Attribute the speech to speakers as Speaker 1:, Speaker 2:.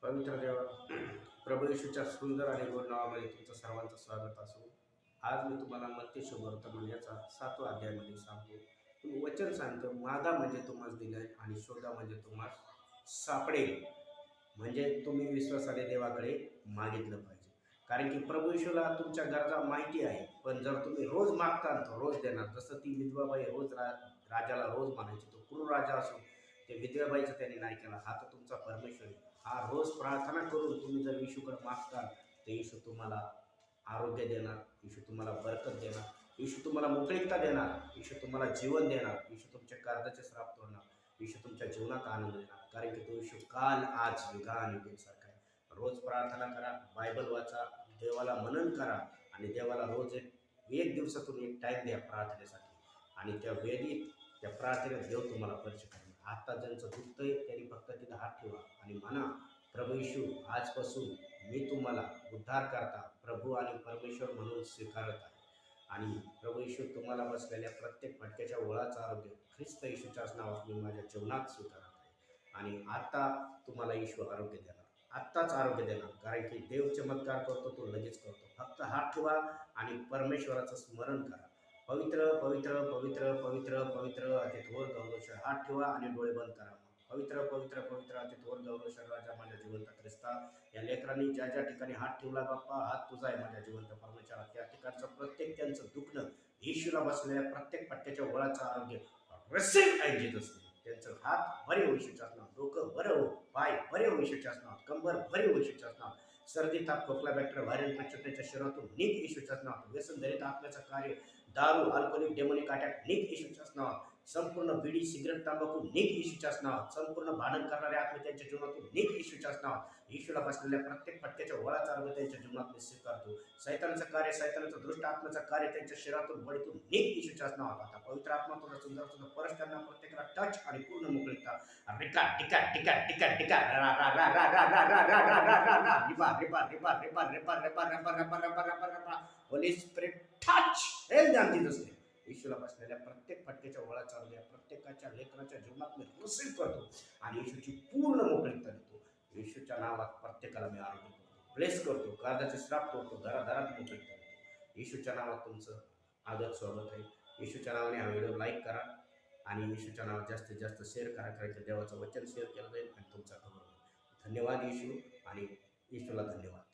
Speaker 1: पवित्र देवा, प्रभू येशूच्या सुंदर आणि गोड नावामध्ये तुमचं सर्वांचं स्वागत असो. आज मी तुम्हाला मत्ती शुभवर्तमान याचा 7वा अध्यायामध्ये सांगतो. तुम्ही वचन सांगतो, मागा म्हणजे तुम्हाला दिलं आणि शोधा म्हणजे तुम्हाला सापडेल. म्हणजे तुम्ही विश्वासाने देवाकडे मागितलं पाहिजे. कारण की प्रभू येशूला तुमच्या गरजा माहिती आहे. पण जर तुम्ही रोज मागता तर रोज देणार. जसं ती विधवाबाई रोज राजाला रोज मागायची. तो क्रूर राजा असो, ते विधवाबाईचं त्यांनी नाही केला. हा तर तुमचा परमेश्वर आहे. हा रोज प्रार्थना करून तुम्ही जर येशूकडे मागताल तर येशू तुम्हाला आरोग्य देणार, येशू तुम्हाला बरकत देणार, येशू तुम्हाला मोकळीकता देणार, येशू तुम्हाला जीवन देणार, येशू तुमच्या कर्जाचे श्राप तोडणार, येशू तुमच्या जीवनात आनंद देणार. कारण की तो येशू काल आज युगानुयुगांसारखा आहे. रोज प्रार्थना करा, बायबल वाचा, देवाला मनन करा आणि देवाला रोज एक दिवसातून एक टाईम द्या प्रार्थनेसाठी. आणि त्या वेदीत त्या प्रार्थनेत देव तुम्हाला परिचय करणार. आता ज्यांचं दुखतंय त्यांनी फक्त तिथं हात ठेवा आणि म्हणा, प्रभू येशू आजपासून मी तुम्हाला उद्धार करता प्रभू आणि परमेश्वर म्हणून स्वीकारत आहे. आणि प्रभू येशू तुम्हाला बसलेल्या प्रत्येक फटक्याच्या ओळाचं आरोग्य ख्रिस्त येशूच्याच नावात मी माझ्या जीवनात स्वीकारत आहे. आणि आता तुम्हाला येशू आरोग्य देणार, आत्ताच आरोग्य देणार. कारण की देव चमत्कार करतो, तो लगेच करतो. फक्त हात ठेवा आणि परमेश्वराचं स्मरण करा. पवित्र पवित्र पवित्र पवित्र पवित्र अति थोर गौरवशाह. हात ठेवा आणि डोळे बंद करा. पवित्र पवित्र पवित्र अति थोर गौरवशाह राजा माझ्या जिवंत ख्रिस्ता, या लेकरांनी ज्या ज्या ठिकाणी हात ठेवला बाप्पा, हात तुझा आहे माझ्या जिवंत परमेश्वरा. त्या ठिकाणचं प्रत्येक त्यांचं दुखणं, येशूला बसलेल्या प्रत्येक पट्ट्याच्या वळाचं आरोग्य रिसीव्ह इन जीसस नेम. त्यांचं हात बरे होऊ शकतात ना, डोकं बरं हो, पाय बरे होऊ शकतात ना, कंबर बरे होऊ शकतात ना. सर्दी ताप खोकला बॅक्टेरिया व्हायरल इन्फेक्शन त्याच्या शरीरातून निघ येशूच्याच नावात. व्यसन धरित आत्म्याचं कार्य, दारू अल्कोहोलिक डेमोनिक अटॅक निघ येशूच्याच नावात. संपूर्ण बिडी सिगरेट तांबाखू निघ येशूच्याच नावात. संपूर्ण भांडण करणारे आत्मे त्यांच्या जीवनातून निघ येशूच्याच नावात. येशूला बसलेल्या प्रत्येक फटक्याच्या वळाचा आरोग्य त्यांच्या जीवनात मी स्वीकारतो. सैतानाचं कार्य, सैतानाचं दृष्ट आत्म्याचं कार्य त्यांच्या शरीरातून बळीतून निघ येशूच्याच नावात. आता पवित्र आत्मा तुझा सुंदर सुंदर परस त्यांना प्रत्येकाला टच आणि पूर्ण मोकळीकता. रिका टिका टिका टिका टिका रा रा रा रा रा रा रा रा रा रा रा रा रिबा रिबा रिबा रिबा रिबा रिबा रिबा रिबा रिबा रिबा रिबा. होली स्पिरिट टच हेल जानती दुसरे. येशूला बसलेल्या प्रत्येक फटक्याच्या वळाचा आरोग्य प्रत्येकाच्या लेकराच्या जीवनात मी रिसीव्ह करतो आणि येशूची पूर्ण मोकळीकता देतो. येशूच्या नावात प्रत्येकाला मी आरोग्य करतो, ब्लेस करतो, कर्जाचे श्राप करतो, घरादारात मोकळीकता देतो. येशूच्या नावात तुमचं आदर स्वागत आहे. येशूच्या नावाने हा व्हिडिओ लाईक करा आणि येशूच्या नावात जास्तीत जास्त शेअर करा. कारण की देवाचं वचन शेअर केलं जाईल आणि तुमचा खबर होईल. धन्यवाद येशू आणि येशूला धन्यवाद.